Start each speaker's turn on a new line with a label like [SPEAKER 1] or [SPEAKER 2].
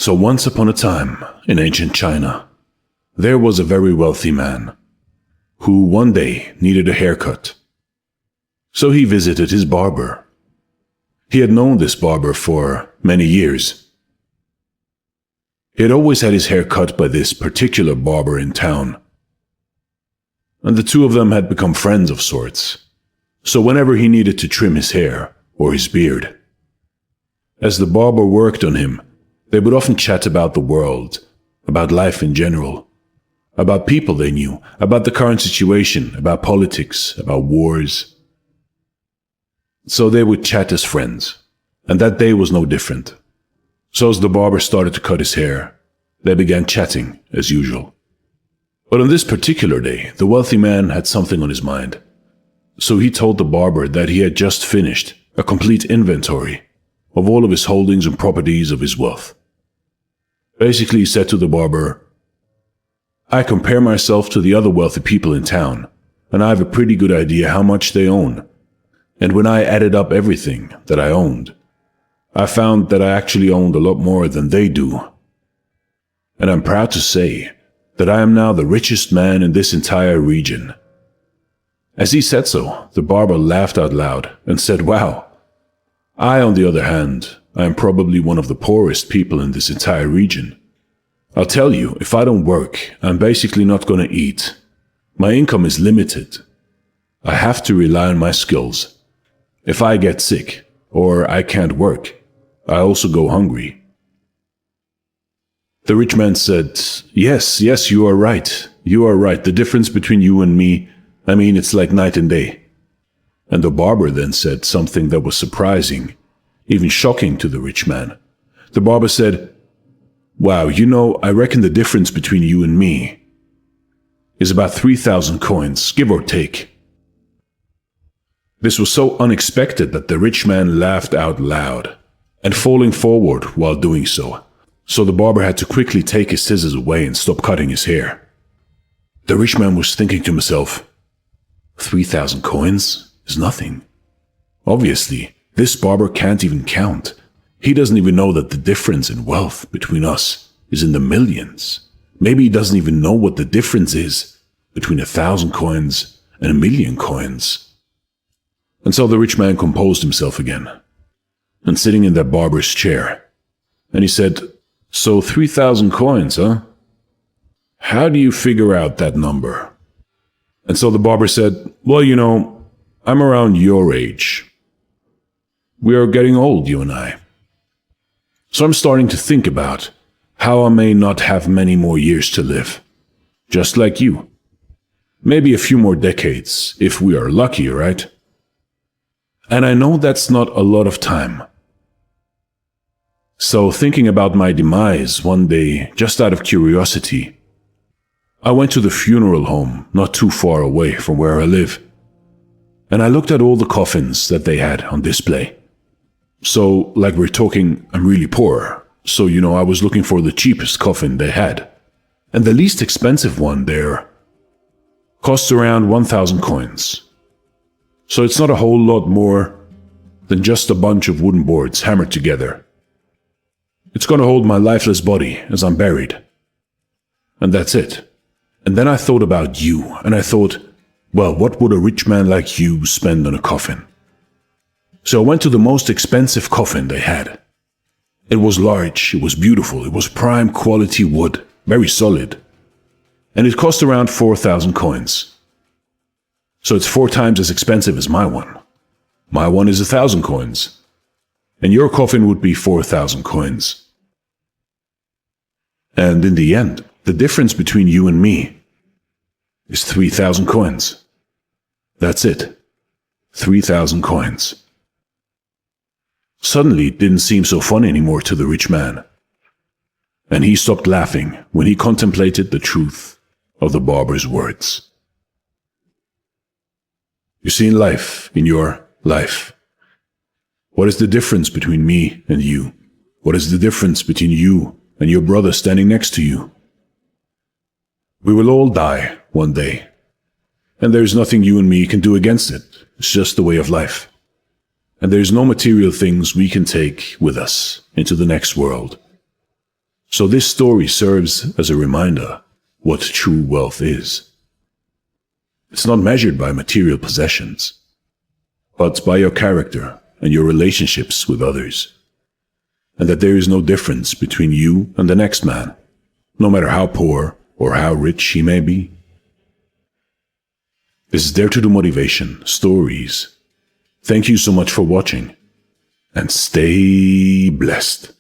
[SPEAKER 1] So once upon a time, in ancient China, there was a very wealthy man who one day needed a haircut. So he visited his barber. He had known this barber for many years. He had always had his hair cut by this particular barber in town. And the two of them had become friends of sorts. So whenever he needed to trim his hair or his beard, as the barber worked on him, they would often chat about the world, about life in general, about people they knew, about the current situation, about politics, about wars. So they would chat as friends, and that day was no different. So as the barber started to cut his hair, they began chatting as usual. But on this particular day, the wealthy man had something on his mind. So he told the barber that he had just finished a complete inventory of all of his holdings and properties of his wealth. Basically, he said to the barber, "I compare myself to the other wealthy people in town, and I have a pretty good idea how much they own. And when I added up everything that I owned, I found that I actually owned a lot more than they do. And I'm proud to say that I am now the richest man in this entire region." As he said so, the barber laughed out loud and said, "Wow. I, on the other hand, I am probably one of the poorest people in this entire region. I'll tell you, if I don't work, I'm basically not going to eat. My income is limited. I have to rely on my skills. If I get sick, or I can't work, I also go hungry." The rich man said, Yes, you are right. You are right. The difference between you and me, it's like night and day." And the barber then said something that was surprising, even shocking to the rich man. The barber said, "Wow, I reckon the difference between you and me is about 3,000 coins, give or take." This was so unexpected that the rich man laughed out loud, and falling forward while doing so. So the barber had to quickly take his scissors away and stop cutting his hair. The rich man was thinking to himself, 3,000 coins is nothing. Obviously, this barber can't even count. He doesn't even know that the difference in wealth between us is in the millions. Maybe he doesn't even know what the difference is between 1,000 coins and 1,000,000 coins. And so the rich man composed himself again, and sitting in that barber's chair, and he said, "So 3,000 coins, huh? How do you figure out that number?" And so the barber said, "Well, I'm around your age. We are getting old, you and I. So I'm starting to think about how I may not have many more years to live. Just like you. Maybe a few more decades, if we are lucky, right? And I know that's not a lot of time. So thinking about my demise one day, just out of curiosity, I went to the funeral home not too far away from where I live. And I looked at all the coffins that they had on display. So, like we're talking, I'm really poor. So, I was looking for the cheapest coffin they had. And the least expensive one there costs around 1,000 coins. So it's not a whole lot more than just a bunch of wooden boards hammered together. It's going to hold my lifeless body as I'm buried. And that's it. And then I thought about you, and I thought, well, what would a rich man like you spend on a coffin? So I went to the most expensive coffin they had. It was large, it was beautiful, it was prime quality wood, very solid. And it cost around 4,000 coins. So it's 4 times as expensive as my one. My one is 1,000 coins. And your coffin would be 4,000 coins. And in the end, the difference between you and me is 3,000 coins. That's it. 3,000 coins. Suddenly, it didn't seem so funny anymore to the rich man. And he stopped laughing when he contemplated the truth of the barber's words. You see, in life, in your life, what is the difference between me and you? What is the difference between you and your brother standing next to you? We will all die one day, and there's nothing you and me can do against it. It's just the way of life. And there's no material things we can take with us into the next world. So this story serves as a reminder what true wealth is. It's not measured by material possessions, but by your character and your relationships with others, and that there is no difference between you and the next man, no matter how poor or how rich he may be. This is Dare to Do Motivation Stories. Thank you so much for watching, and stay blessed.